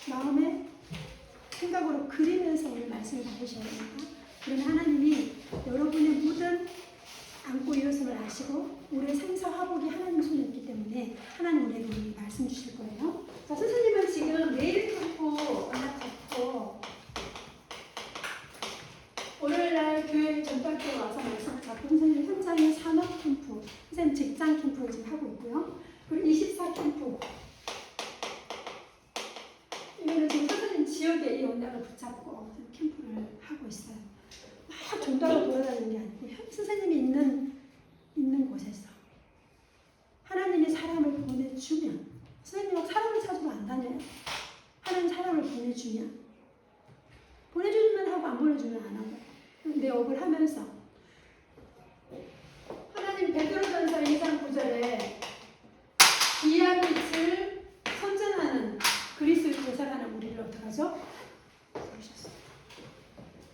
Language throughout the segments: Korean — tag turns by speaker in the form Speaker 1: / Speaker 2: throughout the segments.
Speaker 1: 마음에 생각으로 그리면서 오늘 말씀을 받으셔야 됩니다. 그러면 하나님이 여러분의 모든 안고 일어섬을 아시고 우리의 생사화복이 하나님 손에 있기 때문에 하나님 우리에게 말씀 주실 거예요. 자, 선생님은 지금 내일 캠프 연락 받고 월요일날 교회 전달교회 와서 말씀 받고 선생님 현장에 산업 캠프, 선생님 직장 캠프를 지금 하고 있고요. 그리고 24 캠프 이거는 지금 선생님 지역에 이 연락을 붙잡고 캠프를 하고 있어요. 막 전도하러 돌아다니는 게 아니고 선생님이 있는 곳에서 하나님이 사람을 보내주면 선생님이 사람을 찾으러 안 다녀요. 하나님 사람을 보내주면 하고 안 보내주면 안 하고 내 업을 하면서 하나님 베드로전서 2장 9절에 귀한 빛을 선전하는 그리스도의 대사하는 우리를 어떻게 하죠?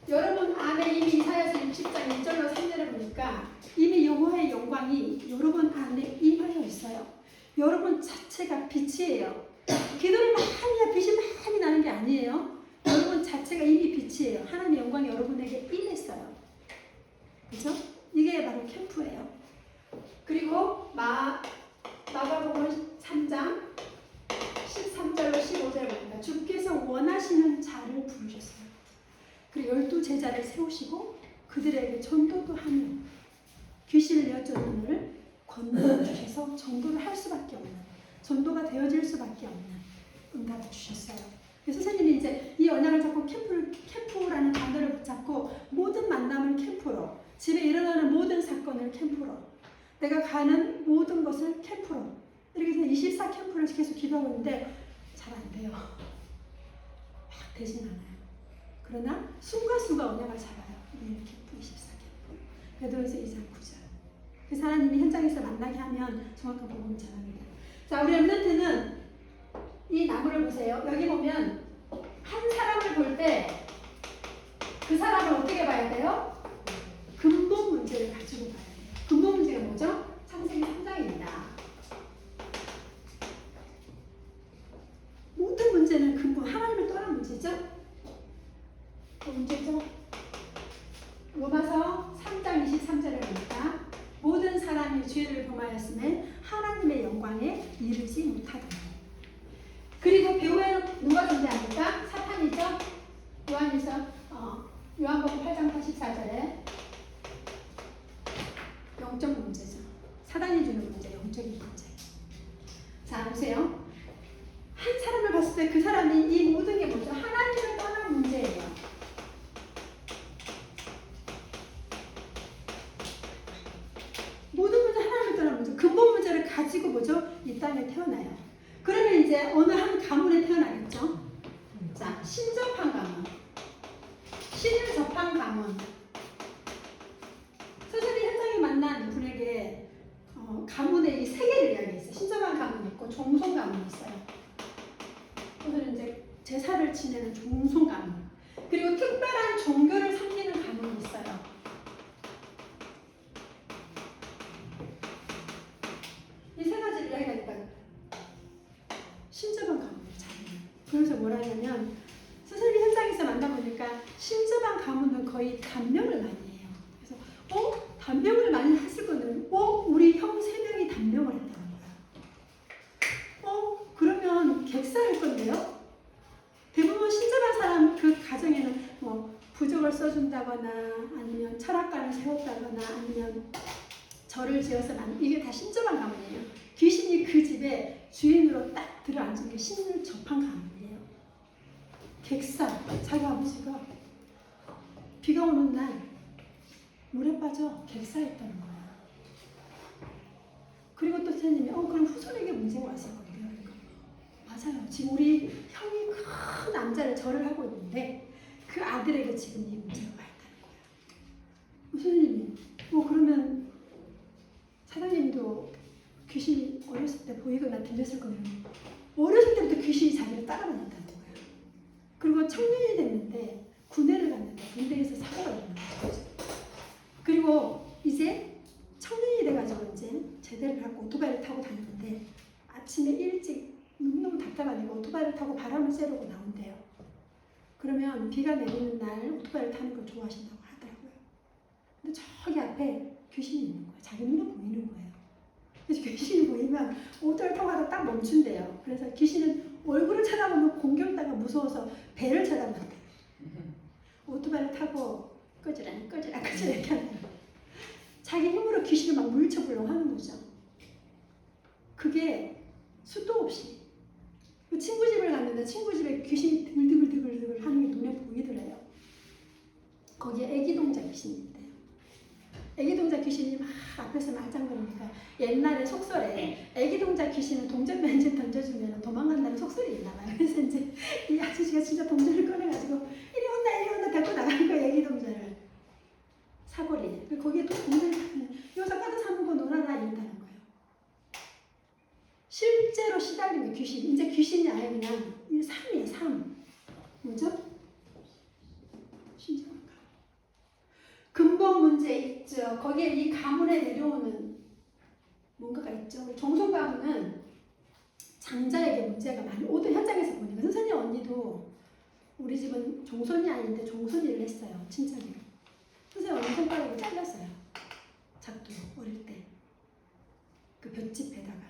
Speaker 1: 여러분 안에 이미 이사야서 60장 1절로 3절을 보니까 이미 여호와의 영광이 여러분 안에 임하여 있어요. 여러분 자체가 빛이에요. 기도를 많이 해야 빛이 많이 나는 게 아니에요. 여러분 자체가 이미 빛이에요. 하나님의 영광이 여러분에게 임했어요. 그죠? 이게 바로 캠프예요. 그리고 마가복음 3장 13절로 15절을 보니까 주께서 원하시는 자를 부르셨어요. 그리고 12제자를 세우시고 그들에게 전도도 하며 귀신을 내어쫓는 자를 권능을 주셔서 전도를 할 수밖에 없는, 전도가 되어질 수밖에 없는 응답을 주셨어요. 그래서 선생님이 이제 이 언약을 잡고 캠프라는 단어를 붙잡고 모든 만남을 캠프로, 집에 일어나는 모든 사건을 캠프로, 내가 가는 모든 것을 캠프로, 이렇게 해서 24 캠프를 계속 기도하고 있는데 잘 안 돼요. 막 되진 않아요. 그러나 순간순간 언약을 잡아요. 내일 캠프 24 캠프. 베드로전서 2장 9절. 그래서 하나님이 현장에서 만나게 하면 정확한 복음을 전합니다. 자, 우리 렘넌트는 이 나무를 보세요. 여기 보면 한 사람을 볼 때 그 사람을 어떻게 봐야 돼요? 근본 문제를 가지고 봐야 돼요. 근본 문제가 뭐죠? 창세기 3장입니다. 모든 문제는 근본, 하나님을 떠난 문제죠? 그 문제죠? 로마서 3장 23절에 보니까 모든 사람이 죄를 범하였음에 하나님의 영광에 이르지 못하다. 그리고 배후에는 누가 존재합니까? 사탄이죠? 요한복음 8장 84절에 영적 문제죠. 사단이 주는 문제, 영적인 문제. 자, 보세요. 한 사람을 봤을 때 그 사람이 이 모든 게 뭐죠? 하나님을 떠난 문제예요. 모든 문제 하나님을 떠난 문제. 근본 문제를 가지고 뭐죠? 이 땅에 태어나요. 그러면 이제 어느 한 가문에 태어나겠죠? 자, 신접한 가문. 신을 접한 가문. 선생님이 현장에 만난 분에게 가문의 이 세 개를 이야기했어요. 신접한 가문이 있고 종손 가문이 있어요. 오늘은 이제 제사를 지내는 종손 가문. 그리고 특별한 종교를 섬기는 가문이 있어요. 이 세 가지를 이야기하니까 신접한 가문이 잘해요. 그래서 뭐라 하냐면 선생님이 현장에서 만나보니까 신접한 가문은 거의 단명을 많이 해요. 그래서 단명을 많이 했을 거는 우리 형 3명이 단명을 했다는 거야. 그러면 객사할 건데요? 대부분 신접한 사람 그 가정에는 뭐 부적을 써준다거나 아니면 철학관을 세웠다거나 아니면 절을 지어서 이게 다 신접한 가문이에요. 귀신이 그 집에 주인으로 딱 들어앉은 게 신을 접한 가문이에요. 객사, 자기 아버지가 비가 오는 날 물에 빠져 객사했다는 거야. 그리고 또 선생님이 그럼 후손에게 문제가 왔을 건데요. 그러니까 맞아요. 지금 우리 형이 큰 남자를 절을 하고 있는데 그 아들에게 지금 이 문제가 와 있다는 거야. 선생님이 그러면 사장님도 귀신이 어렸을 때 보이거나 들렸을 거예요. 어렸을 때부터 귀신이 자기를 따라다녔다는 거예요. 그리고 청년이 됐는데 군대를 갔는데 군대에서 사고가 일어난 거죠. 그리고 이제 청년이 돼가지고 이제 제대를 하고 오토바이를 타고 다녔는데 아침에 일찍 너무너무 답답하니까 오토바이를 타고 바람을 쐬려고 나온대요. 그러면 비가 내리는 날 오토바이를 타는 걸 좋아하신다고 하더라고요. 근데 저기 앞에 귀신이 있는 거예요. 자기 눈에 보이는 거예요. 그래서 귀신이 보이면 오토바이를 타고 가다 딱 멈춘대요. 그래서 귀신은 얼굴을 쳐다보면 공격다가 무서워서 배를 쳐다본대요. 오토바이를 타고 꺼지라니 이렇게 하는 거예요. 자기 힘으로 귀신을 막 물리쳐보려고 하는 거죠. 그게 수도 없이. 그 친구 집을 갔는데 친구 집에 귀신이 드글드글 하는 게 눈에 보이더래요. 거기에 애기동자 귀신이 있대요. 애기동자 귀신이 막 앞에서 말짱거리니까 옛날에 속설에 애기동자 귀신은 동전 면제 던져주면 도망간다는 속설이 있나 봐요. 그래서 이제 이 아저씨가 진짜 동전을 꺼내가지고 이리 온다 데리고 나가는 거예요. 애기동자를. 사거리. 거기에 또 동전을 여기서 까다 사먹고 놀아라 이런다는 거예요. 실제로 시달리는 귀신. 이제 귀신이 아예 그냥 삶이에요. 삶. 뭐죠? 신정한가? 근본 문제 있죠. 거기에 이 가문에 내려오는 뭔가가 있죠. 정손 가문은 장자에게 문제가 많이 오던 현장에서 보니까 선생님 언니도 우리 집은 종손이 아닌데 종손 일을 했어요. 친척이. 선생님 언니 손가락이 잘렸어요. 작두로 어릴 때. 그 볏짚에다가.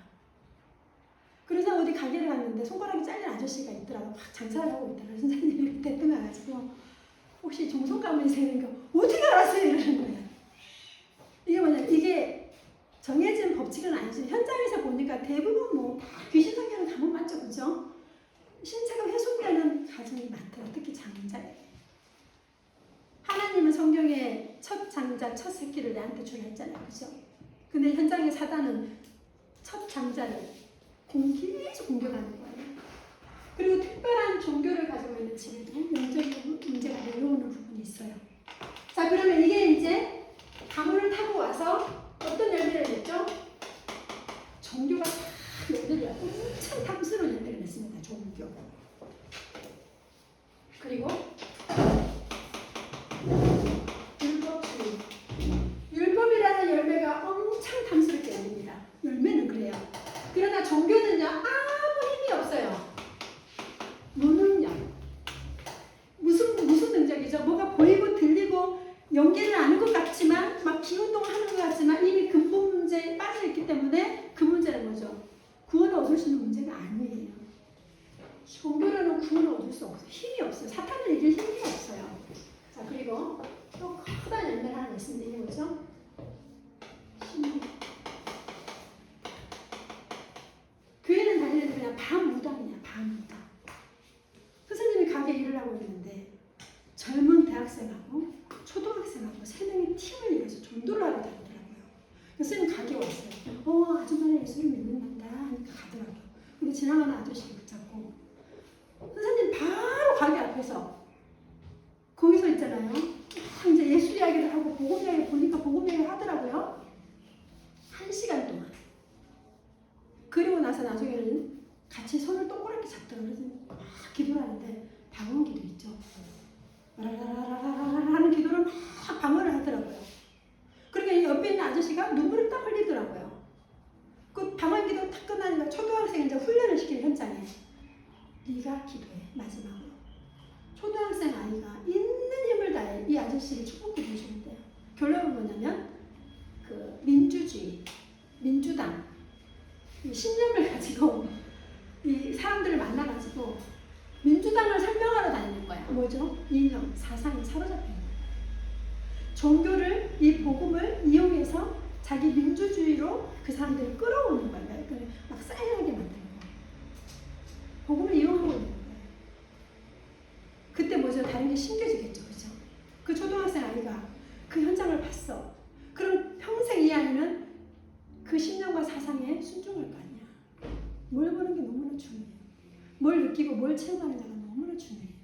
Speaker 1: 그래서 어디 가게를 갔는데 손가락이 잘린 아저씨가 있더라고. 막 장사를 하고 있더라고요. 선생님이 대뜸 와가지고 혹시 종손 가문이 생긴 거 어떻게 알았어요? 이러는 거예요. 이게 뭐냐면 이게 정해진 법칙은 아니지만 현장에서 보니까 대부분 뭐 다 귀신 성격은 가문 맞죠, 그죠? 신체가 훼손되는 가정이 많더라고요. 특히 장자에. 하나님은 성경에 첫 장자, 첫 새끼를 내한테 주라 했잖아요, 그죠? 근데 현장의 사단은 첫 장자를 계속 공격하는 거예요. 그리고 특별한 종교를 가지고 있는 집에도 영적인 문제가 내려오는 부분이 있어요. 자, 그러면 이게 이제 가문을 타고 와서 어떤 열매를 냈죠? 종교가 다 열매를 엄청 탐스러운 열매를 냈습니다. 종교. 그리고 율법주의. 율법이라는 열매가 엄청 탐스럽게 열립니다. 열매는 그래요. 그러나 종교는요, 아무 힘이 없어요. 무능력. 무슨 능력이죠? 뭐가 보이고 들리고 연기를 아는 것 같지만 막 기운동을 하는 것 같지만 이미 근본 문제에 빠져있기 때문에 그 문제는 뭐죠? 구원을 얻을 수 있는 문제가 아니에요. 종교로는 구원을 얻을 수 없어요. 힘이 없어요. 사탄을 이길 힘이 없어요. 자, 그리고 또 커다란 열매를 하나 냈습니다. 이게 뭐죠? 신비. 교회는 다니는데 그냥 반무당이냐, 반무당. 선생님이 가게 일을 하고 있는데 젊은 대학생하고 초등학생하고 3명이 팀을 이뤄서 전도를 하러 다니더라고요. 그래서 선생님 가게 왔어요. 아줌마는 예수를 믿는단다 하니까 가더라고요. 근데 지나가는 아저씨를 붙잡고 선생님 바로 가게 앞에서 거기서 있잖아요. 이제 예수 이야기를 하고 복음 이야기 보니까 복음 이야기를 하더라고요. 1시간 동안. 그리고 나서 나중에는 같이 손을 동그랗게 잡더라고요. 그래서 막 기도를 하는데 방언 기도 있죠. 라라라라라라 하는 기도를 막 방언을 하더라고요. 그러니까 옆에 있는 아저씨가 눈물을 딱 흘리더라고요. 그 방언 기도 딱 끝나니까 초등학생 이제 훈련을 시키는 현장에 네가 기도해 마지막으로. 초등학생 아이가 있는 힘을 다해 이 아저씨를 축복해 주시는데요. 결론은 뭐냐면 그 민주주의, 민주당 이 신념을 가지고 이 사람들을 만나가지고 민주당을 설명하러 다니는 거야. 뭐죠? 이념, 사상이 사로잡힌 거야. 종교를, 이 복음을 이용해서 자기 민주주의로 그 사람들을 끌어오는 거야. 막 쌓이게 만드는 거야. 복음을 이용하고 있는 거야. 그때 뭐죠? 다른 게 신겨지겠죠. 그죠? 그 초등학생 아이가 그 현장을 봤어. 그럼 평생 이 아이는 그 신념과 사상에 순종할 거 아니야. 뭘 보는 게 너무나 중요해요. 뭘 느끼고 뭘 체험하느냐가 너무나 중요해요.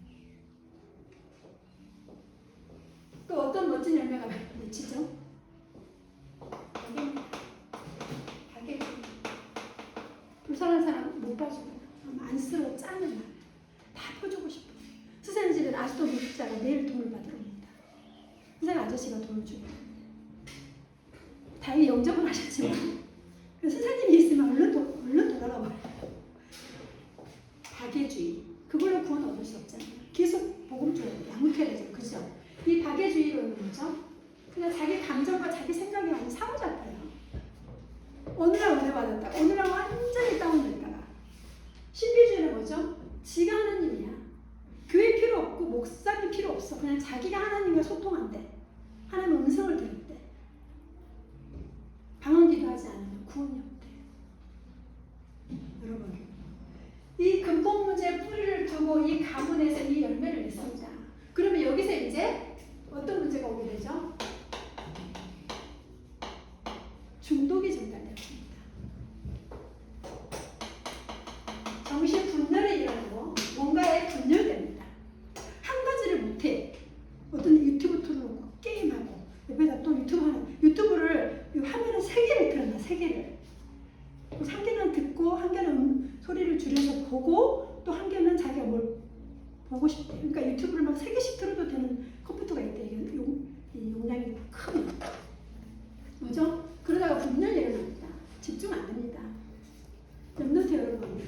Speaker 1: 또 어떤 멋진 열매가 맺히죠? 가게. 불쌍한 사람 못 봐주고 안쓰러워 짜증나. 다 퍼주고 싶어. 선생님 집엔 아직도 무직자가 매일 돈을 받으러 옵니다. 선생님 아저씨가 돈을 주고. 다행히 영접은 하셨지만 선생님이 있으면 얼른 돌아가 버려요. 박애주의. 그걸로 구원 얻을 수 없잖아요. 계속 복음 줘야 돼. 양육해야 되죠. 그죠? 이 박애주의로는 뭐죠? 그냥 자기 감정과 자기 생각이 많이 사로잡혀요. 어느 날 은혜 받았다. 어느 날 완전히 다운됐다가. 신비주의는 뭐죠? 지가 하나님이야. 교회 필요 없고 목사님 필요 없어. 그냥 자기가 하나님과 소통한대. 하나님 음성을 들었대. 방언기도 하지 않으면 구원이 없대. 여러분, 이 근본 문제에 뿌리를 두고 이 가문에서 이 열매를 냈습니다. 그러면 여기서 이제 어떤 문제가 오게 되죠? 중독이 전달되었습니다. 정신 분열이 일어나고 뭔가에 분열됩니다. 한 가지를 못해. 어떤 유튜브 틀어놓고 게임하고 옆에다 또 유튜브 하는 유튜브를 화면에 3개를 틀어놔. 3개를. 한 개는 듣고 한 개는 소리를 줄여서 보고 또 한 개는 자기가 뭘 보고 싶대. 그러니까 유튜브를 막 3개씩 틀어도 되는 컴퓨터가 있대. 이게 용량이 크면. 뭐죠? 그러다가 분열이 일어납니다. 집중 안 됩니다. 염려돼요, 여러분.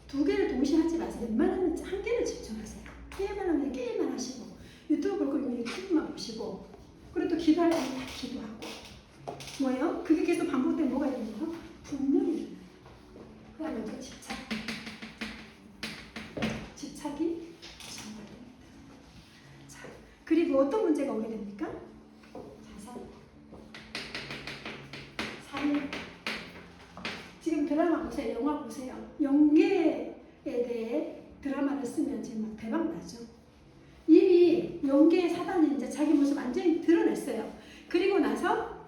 Speaker 1: 2개를 동시에 하지 마세요. 웬만하면 한 개를 집중하세요. 게임만 하면 게임만 하시고 유튜브 볼 거면 유튜브만 보시고 그리고 또 기도할 때는 다 기도하고 뭐예요? 그게 계속 반복되면 뭐가 되나요? 분열이 일어나요. 그 다음에 또 집착이 전달됩니다. 자, 그리고 어떤 문제가 오게 됩니까? 자살. 살인. 지금 드라마 보세요. 영화 보세요. 영계에 대해 드라마를 쓰면 지금 막 대박 나죠. 이미 영계의 사단이 이제 자기 모습 완전히 드러냈어요. 그리고 나서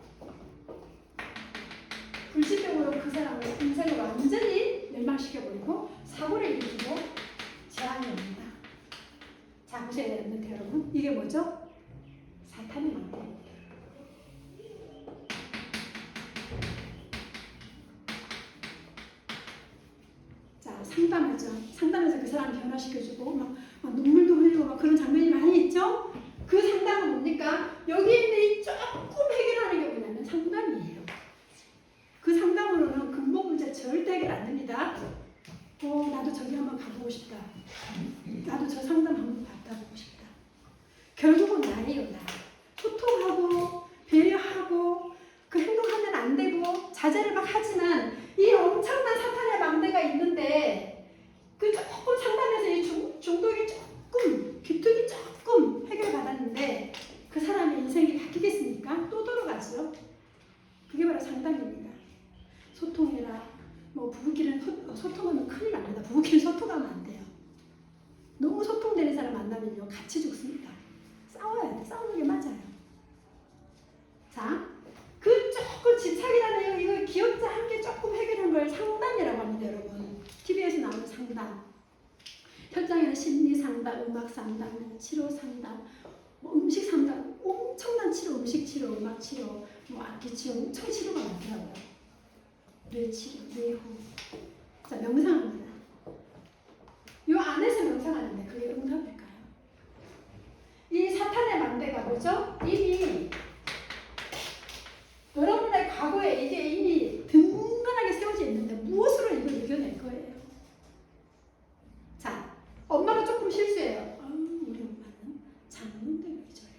Speaker 1: 불시적으로 그 사람을 인생을 완전히 멸망시켜버리고 사고를 일으키고 재앙이 옵니다. 자, 보셔야 되는데 여러분. 이게 뭐죠? 사탄의 망대입니다. 자, 상담하죠. 상담해서 그 사람 변화시켜주고 막 눈물도 흘리고 막 그런 장면이 많이 있죠? 그 상담은 뭡니까? 여기 있는 이 조금 해결하는 게 뭐냐면 상담이에요. 그 상담으로는 근본 문제 절대 해결 안 됩니다. 나도 저기 한번 가보고 싶다. 나도 저 상담 한번 받아보고 싶다. 결국은 나예요, 나. 소통하고 배려하고 그 행동하면 안 되고 자제를 막 하지만 이 엄청난 사탄의 망대가 있는데 그 조금 상담해서 이 중독이 조금 기특이 조금 해결받았는데 그 사람의 인생이 바뀌겠습니까? 또 돌아가죠. 그게 바로 상담입니다. 소통해라. 뭐 부부끼리는 소통하면 큰일 납니다. 부부끼리 소통하면 안 돼요. 너무 소통되는 사람 만나면요 같이 죽습니다. 싸워야 돼. 싸우는 게 맞아요. 자, 그 조금 집착이라는 이거 기억자 한 개 조금 해결한 걸 상담이라고 합니다, 여러분. TV에서 나오는 상담. 현장에는 심리 상담, 음악 상담, 치료 상담, 뭐 음식 상담, 엄청난 치료, 음식 치료, 음악 치료, 뭐 악기 치료, 엄청 치료가 많더라고요. 뇌 치료, 뇌호. 자, 명상합니다. 이 안에서 명상하는데 그게 응답일까요? 이 사탄의 망대가 뭐죠? 이미 여러분의 과거에 이게 이미 든든하게 세워져 있는데 무엇으로 이걸 이겨낼 거예요? 자, 엄마가 조금 실수해요. 우리 엄마는 장모인데 왜 저래?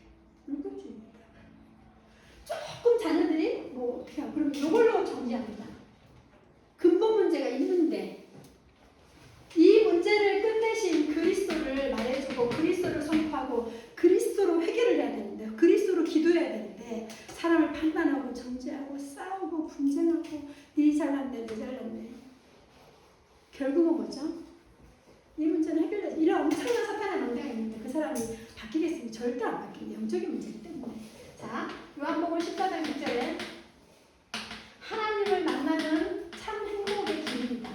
Speaker 1: 물건주의입니다. 조금 자녀들이 뭐 어떻게 하고 그럼 이걸로 정리합니다. 근본 문제가 있는데 이 문제를 끝내신 그리스도를 말해주고 그리스도를 선포하고 그리스도로 해결을 해야 되는데 그리스도로 기도해야 되는데 사람을 판단하고 정죄하고 싸우고 분쟁하고 네 잘났네 내 잘났네 결국은 뭐죠? 이 문제는 해결되지. 이런 엄청난 사탄의 망대가 있는데 그 사람이 바뀌겠습니까? 절대 안 바뀝니다. 영적인 문제이기 때문에. 자, 요한복음 14장 6절에 하나님을 만나는 참 행복의 길입니다.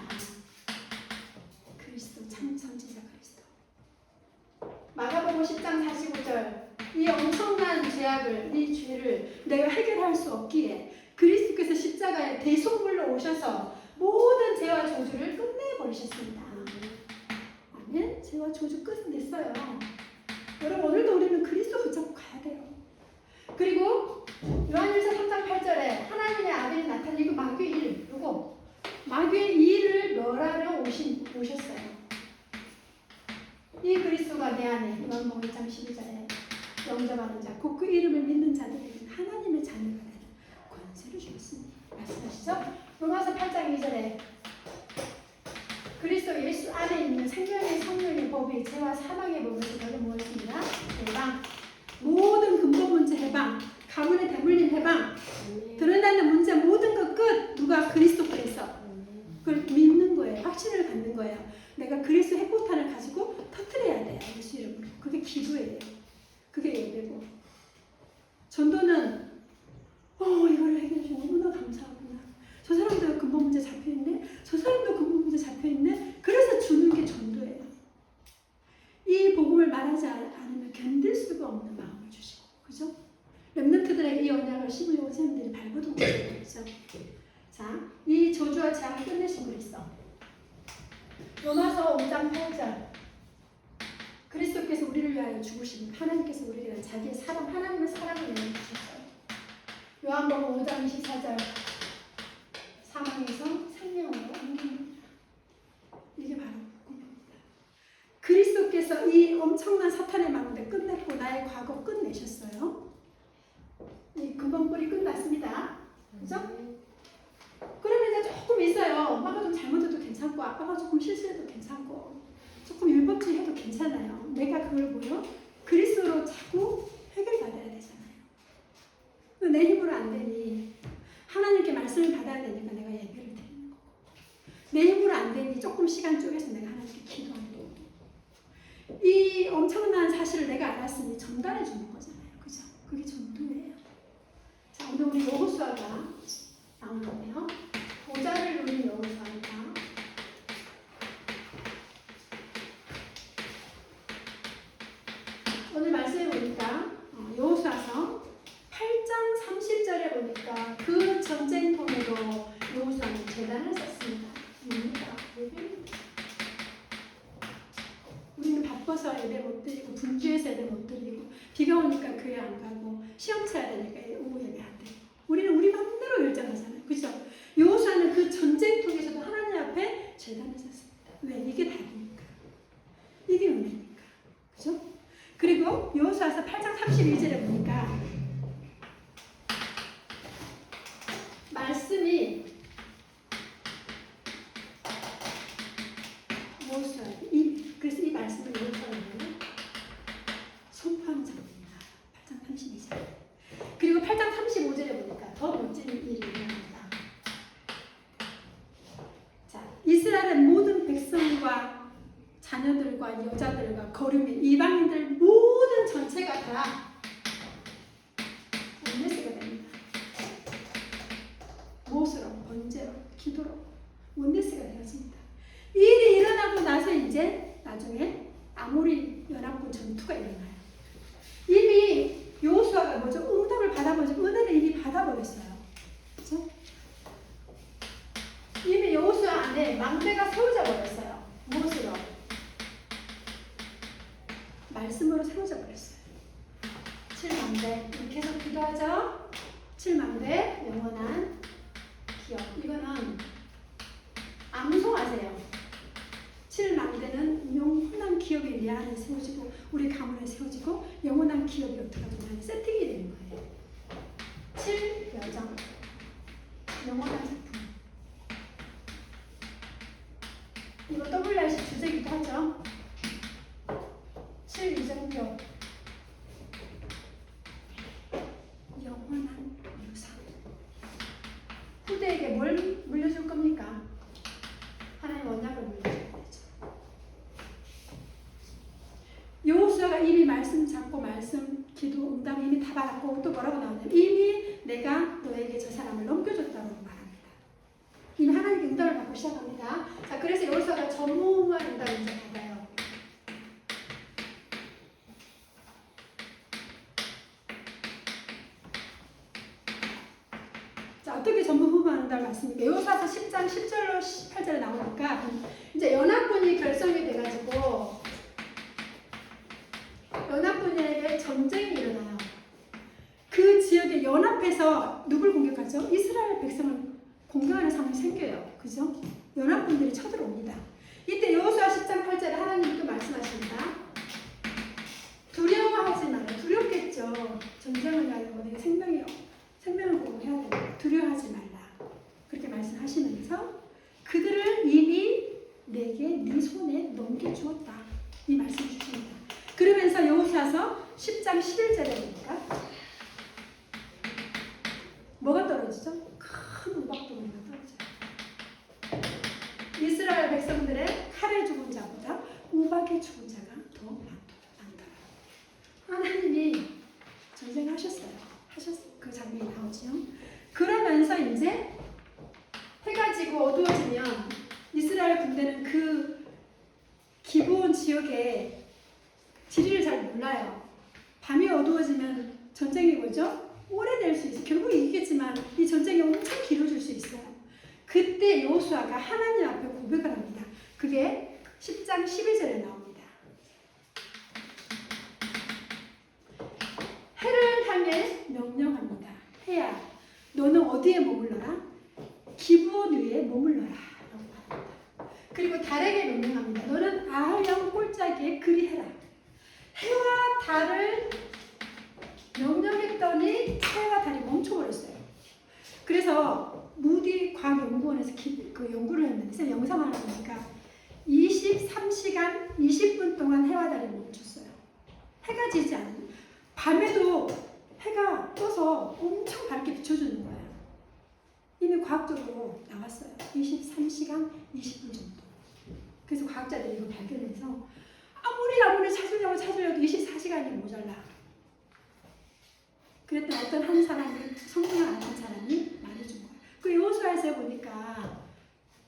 Speaker 1: 그리스도 참 선지자 그리스도. 마가복음 10장 45절 이 엄청난 죄악을 이 죄를 내가 해결할 수 없기에 그리스도께서 십자가에 대속물로 오셔서 모든 죄와 저주를 끝내버리셨습니다. 아멘. 죄와 저주 끝냈어요. 여러분 오늘도 우리는 그리스도 붙잡고 가야 돼요. 그리고 요한일서 3장 8절에 하나님의 아들이 나타나고 마귀의 일, 요거 마귀의 일을 멸하러 오셨어요. 이 그리스도가 내 안에 요한복음 1장 12절에 영접하는 자, 곧 그 이름을 믿는 자들에게 하나님의 자녀가 되는 권세를 주었으니 말씀하시죠. 로마서 8장 2절에 그리스도 예수 안에 있는 생명의 성령의 법이 죄와 사망의 법에서 너를 모았습니다. 해방, 모든 근본 문제 해방, 가문의 대물림 해방, 드러나는 문제 모든 것 끝. 누가 그리스도께서 그걸 믿는 거예요. 확신을 갖는 거예요. 내가 그리스도 핵폭탄을 가지고 터뜨려야 돼요. 예수 이름으로. 그게 기도예요. 그게 예배고. 전도는 이거를 해결해 주셔서 너무나 감사하구나. 저 사람도 근본 문제 잡혀있네. 저 사람도 근본 문제 잡혀있네. 그래서 주는 게 전도예요. 이 복음을 말하지 않으면 견딜 수가 없는 마음을 주시고. 그죠? 렘넌트들에게 이 언약을 씹으려고 쌤들이 발버둥 치는 거죠. 자, 이 저주와 재앙을 끝내신 그리스도. 로마서 5장 8절. 그리스도께서 우리를 위하여 죽으시고 하나님께서 우리를 위하여 자기의 사랑, 하나님의 사랑을 내어주셨어요. 요한복음 5장 24절. 사망에서 생명으로 옮깁니다. 이게 바로 복음입니다. 그리스도께서 이 엄청난 사탄의 망대 끝냈고 나의 과거 끝내셨어요. 이 근본뿌리 끝났습니다. 그죠? 그러면 이제 조금 있어요. 엄마가 좀 잘못해도 괜찮고 아빠가 조금 실수해도 괜찮고 조금 율법주의 해도 괜찮아요. 내가 그걸 뭐요? 그리스도로 자꾸 해결받아야 되잖아요. 내 힘으로 안 되니 하나님께 말씀을 받아야 되니까 내가 예배를 드리는 거고 내 힘으로 안 되니 조금 시간 쪼개서 내가 하나님께 기도하는 거고 이 엄청난 사실을 내가 알았으니 전달해 주는 거잖아요. 그죠? 그게 전도예요. 자, 오늘 우리 여호수아가 나오는데요. 보좌를 누린 여호수아입니다. 오늘 말씀해 보니까 여호수아서 8장 30절에 보니까 그 전쟁통으로 여호수아는 제단을 썼습니다. 뭡니까? 예배입니다. 우리는 바빠서 예배 못 드리고 분주해서 예배 못 드리고 비가 오니까 교회 안 가고 시험 쳐야 되니까 오후 예배 안 드리고 우리는 우리 맘대로 열정하잖아요. 그죠? 여호수아는 그 전쟁통에서도 하나님 앞에 제단을 샀습니다. 왜? 이게 답이니까. 이게 은혜니까. 그죠? 그리고 여호수아서 8장 32절에 보니까 말씀이 여호수아 그래서 이 말씀을 여호수아는 선포하는 장면입니다. 8장 32절. 그리고 8장 35절에 보니까 더 멋진 일이 일어납니다. 자, 이스라엘의 모든 백성과 자녀들과 여자들과 거류민 이방인들 모든 전체가 다 원내스가 됩니다. 무엇으로? 번제로, 기도로 원내스가 되어집니다. 이 일이 일어나고 나서 이제 나중에 아모리 연합군 전투가 일어나요. 이미 여호수아가 뭐죠? 응답을 받아버리죠. 은혜를 이미 받아버렸어요. 그렇죠? 이미 여호수아 안에 망대가 세워져 버렸어요. 무엇으로? 말씀으로 세워져 버렸어요. 7망대 계속 기도하죠. 7망대 영원한 기업. 이거는 암송하세요. 7망대는 영원한 기업이 내 안에 세워지고 우리 가문에 세워지고 영원한 기업이 어떻게 하면 세팅이 되는 거예요. 7여정 영원한 작품. 이거 WRC 주제기도 하죠. 7유정표 영원한 유산. 후대에게 뭘 물려줄 겁니까? 하나님 언약을 물려줄 거죠. 여호수아가 이미 말씀 잡고 말씀 기도 응답 이미 다 받았고 또 뭐라고 나오냐면 이미 내가 너에게 저 사람을 넘겨줬다고 말합니다. 이미 하나님께 응답을 받고 시작합니다. 자, 그래서 여호수아가 전무후무한 응답을 이제 받아요. 자, 어떻게 전무후무한다고 말씀입니까? 여호수아서 10장 10절로 18절에 나오니까 이제 연합군이 결성이 돼가지고 연합군에게 전쟁이 일어나요. 그 지역에 연합해서 누굴 공격하죠? 이스라엘 백성을 공격하는 상황이 생겨요. 그죠? 연합군들이 쳐들어옵니다. 이때 여호수아 10장 8절에 하나님이 또 말씀하십니다. 그러면서 여호수아서 10장 11절에 보니까 뭐가 떨어지죠? 큰 우박덩어리가 떨어져요. 이스라엘 백성들의 칼에 죽은 자보다 우박에 죽은 자가 더 많더라. 하나님이 전쟁하셨어요. 그 장면이 나오죠. 그러면서 이제 해가 지고 어두워지면 이스라엘 군대는 그 기브온 지역에 지리를 잘 몰라요. 밤이 어두워지면 전쟁이 뭐죠? 오래될 수 있어요. 결국 이기겠지만 이 전쟁이 엄청 길어질 수 있어요. 그때 여호수아가 하나님 앞에 고백을 합니다. 그게 10장 12절에 나옵니다. 해를 향해 명령합니다. 해야, 너는 어디에 머물러라? 기브온 위에 머물러라. 라고 말합니다. 그리고 달에게 명령합니다. 너는 아할령 꼴짜기에 그리해라. 해와 달을 명령했더니 해와 달이 멈춰버렸어요. 그래서 무디 과학연구원에서 그 연구를 했는데 영상 하나 보니까 23시간 20분 동안 해와 달이 멈췄어요. 해가 지지 않는, 밤에도 해가 떠서 엄청 밝게 비춰주는 거예요. 이미 과학적으로 나왔어요. 23시간 20분 정도. 그래서 과학자들이 이거 발견해서 아무리 찾으려고 24시간이 모자라. 그랬더니 어떤 한 사람이, 성경을 아는 사람이 말해준 거예요. 그 여호수아에서 보니까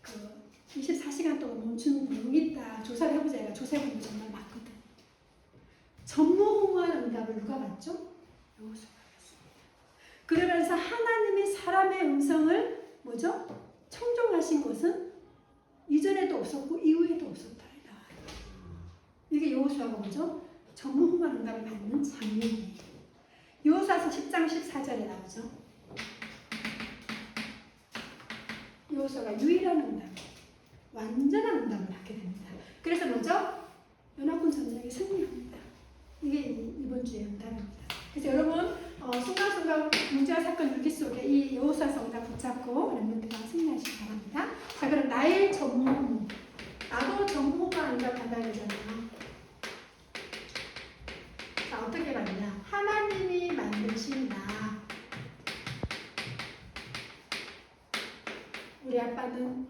Speaker 1: 그 24시간 동안 멈춘 내용이 있다. 조사를 해보자. 조사해보면 정말 맞거든. 전무후무한 응답을 누가 받죠? 여호수아가 받습니다. 그러면서 하나님이 사람의 음성을 뭐죠? 청종하신 것은 이전에도 없었고 이후에도 없었다. 이게 여호수아가 뭐죠? 전무후무한 응답을 받는 장면이에요. 여호수아서 10장 14절에 나오죠. 여호수아가 유일한 응답, 완전한 응답을 받게 됩니다. 그래서 뭐죠? 연합군 전쟁에 승리합니다. 이게 이번 주의 응답입니다. 그래서 여러분 순간순간 문제와 사건 일기 속에 이 여호수아서 응답 붙잡고 렘넌트가 승리하시기 바랍니다. 자, 그럼 나의 전무후무, 나도 전무후무한 응답 받아야 되잖아요. 자, 어떻게 받냐? 하나님이 만드신 나. 우리 아빠는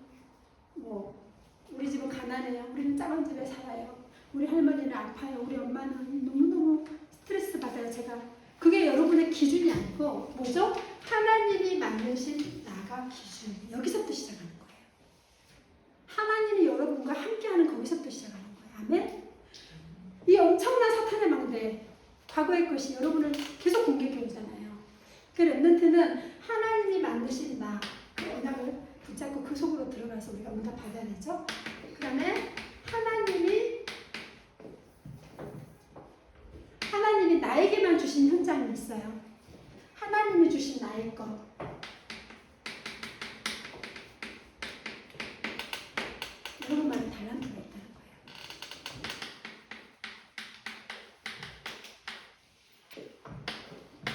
Speaker 1: 우리 집은 가난해요. 우리는 작은 집에 살아요. 우리 할머니는 아파요. 우리 엄마는 너무너무 스트레스 받아요. 제가 그게 여러분의 기준이 아니고 뭐죠? 하나님이 만드신 나가 기준. 여기서부터 시작하는 거예요. 하나님이 여러분과 함께하는 거기서부터 시작하는 거예요. 아멘? 이 엄청난 사탄의 망대, 과거의 것이 여러분을 계속 공격해 오잖아요. 그 렘넌트는 하나님이 만드신 나, 그 언약을 붙잡고 그 속으로 들어가서 우리가 응답 받아야 되죠. 그 다음에 하나님이 나에게만 주신 현장이 있어요. 하나님이 주신 나의 것. 여러분만의 달란트가 있다는 거예요.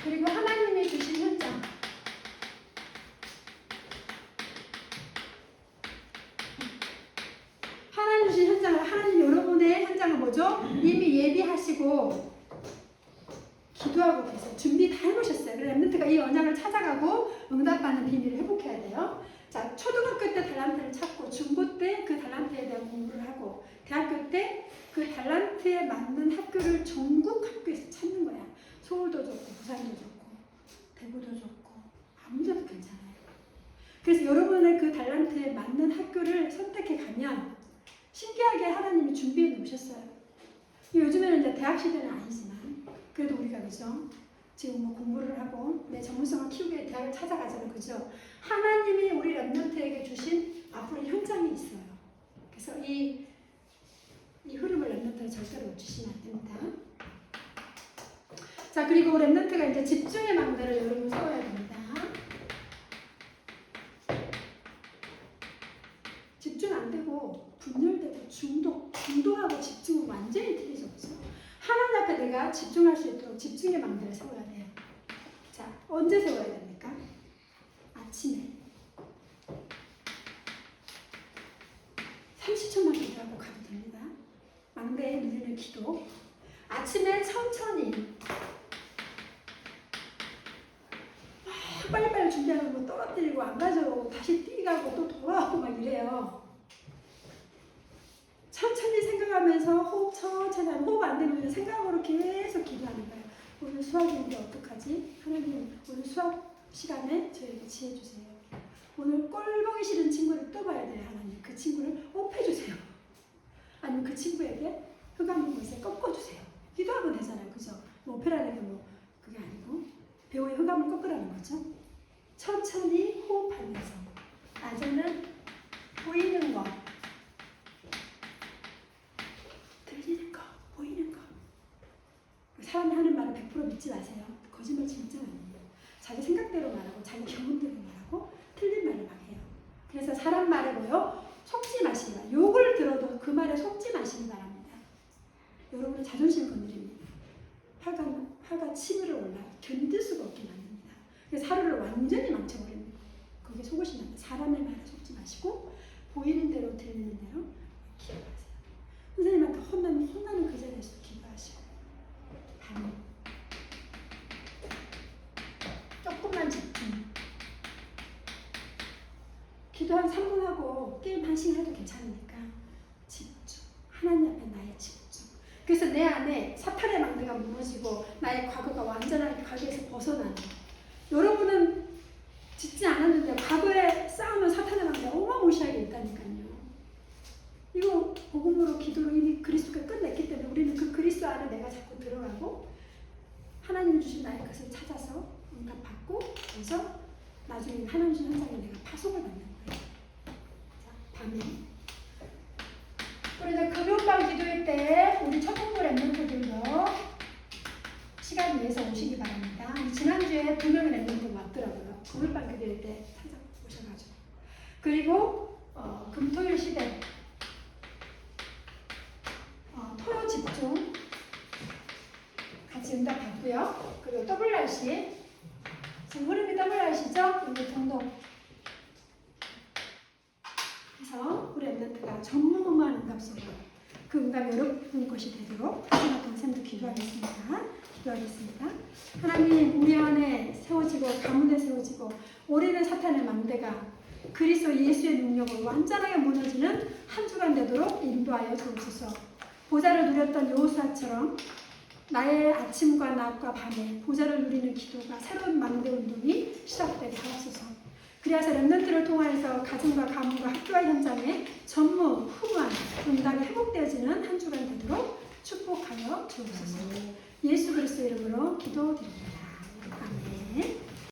Speaker 1: 그리고 하나님이 주신 현장. 하나님 주신 현장을, 하나님 여러분의 현장은 뭐죠? 이미 예비하시고 기도하고 계세요. 준비 다 해놓으셨어요. 그래서 렘넌트가 이 언약을 찾아가고 응답받는 비밀을 회복해야 돼요. 자, 초등학교 때 달란트를 찾고 중고 때 그 달란트에 대한 공부를 하고 대학교 때 그 달란트에 맞는 학교를 전국 학교에서 찾는 거야. 서울도 좋고 부산도 좋고 대구도 좋고 아무 데도 괜찮아요. 그래서 여러분의 그 달란트에 맞는 학교를 선택해 가면 신기하게 하나님이 준비해 놓으셨어요. 요즘에는 이제 대학 시대는 아니지만 그래도 우리가 그죠? 지금 뭐 공부를 하고 내 전문성을 키우기 위해 대학을 찾아가잖아요. 그죠? 하나님이 우리 렘넌트에게 주신 앞으로 현장이 있어요. 그래서 이 흐름을 렘넌트는 절대로 놓치시면 안 됩니다. 자, 그리고 렘넌트가 이제 집중의 망대를 여러분 세워야 됩니다. 집중 안 되고 분열되고 중도하고 집중은 완전히 틀리죠. 하나님 앞에 내가 집중할 수 있도록 집중의 망대를 세워야 돼요. 자, 언제 세워야 됩니까? 아침에 30초만 기도하고 가도 됩니다. 망대에 누리는 기도. 아침에 천천히 빨리빨리 준비하는 거 떨어뜨리고 안 가져오고 다시 뛰가고 또 돌아오고 막 이래요. 천천히 생각하면서 호흡 천천히 하면 호흡 안 되면 생각으로 계속 기도하는 거예요. 오늘 수학인데 어떡하지? 하나님 오늘 수학 시간에 저에게 지혜 주세요. 오늘 꼴 보기 싫은 친구를 또 봐야 돼요. 하나님 그 친구를 업해주세요. 아니면 그 친구에게 흑암 곳에 꺾어주세요. 기도하면 되잖아요. 그죠? 뭐 오페라에게 뭐 그게 아니고 배우의 흑암을 꺾으라는 거죠. 천천히 호흡하면서 낮에는 보이는 거 들리는 거 보이는 거 사람이 하는 말을 100% 믿지 마세요. 거짓말 진짜 많이 해요. 자기 생각대로 말하고 자기 경험대로 말하고 틀린 말을 막 해요. 그래서 사람 말에 뭐요? 속지 마시기 바랍니다. 욕을 들어도 그 말에 속지 마시기 바랍니다. 여러분의 자존심 건드립니다. 화가 치밀어 올라 견딜 수가 없게 만듭니다. 그래서 하루를 완전히 망쳐버립니다. 거기에 속으시면 안 돼요. 사람의 말에 속지 마시고 보이는 대로 들리는 대로 기도하세요. 선생님한테 혼나면 혼나는 그 자리에서 기도하시고 밤에 조금만 집중. 기도 한 3분 하고 게임 1시간 해도 괜찮으니까 집중. 하나님 앞에 나의 집중. 그래서 내 안에 사탄의 망대가 무너지고 나의 과거가 완전하게 가게에서 벗어나는 여러분은 짓지 않았는데 과거에 싸우는 사탄의 망대가 어마무시하게 있다니까요. 이거 복음으로 기도로 이미 그리스도가 끝냈기 때문에 우리는 그 그리스도 안에 내가 자꾸 들어가고 하나님이 주신 나의 것을 찾아서 응답받고 그래서 나중에 하나님 주신 현장에 내가 파송을 받는 거예요. 자, 밤에 그래서 금요일밤 기도회 때 우리 천국물 랩런트들도 시간 내서 오시기 바랍니다. 지난주에 2명의 랩런트가 왔더라고요. 금요일밤 기도회 때 찾아오셔가지고 그리고 금토일 시대 토요 집중 같이 응답받고요. 그리고 WRC 지금 흐름이 WRC죠? 여기 동동 그래서 우리 랩런트가 전무후무한 응답 속으로 그 응답이 여러분 것이 되도록 하나 동생도 기도하겠습니다. 하나님 우리 안에 세워지고 가문에 세워지고 오래된 사탄의 망대가 그리스도 예수의 능력으로 완전하게 무너지는 한 주간 되도록 인도하여 주옵소서. 보좌를 누렸던 여호수아처럼 나의 아침과 낮과 밤에 보좌를 누리는 기도가 새로운 망대 운동이 시작되게 하옵소서. 그래서 렘넌트를 통하여서 가정과 가문과 학교와 현장에 전무후무한 응답이 회복되어지는 한 주간 되도록 축복하여 주옵소서. 예수 그리스도 이름으로 기도드립니다. 아멘.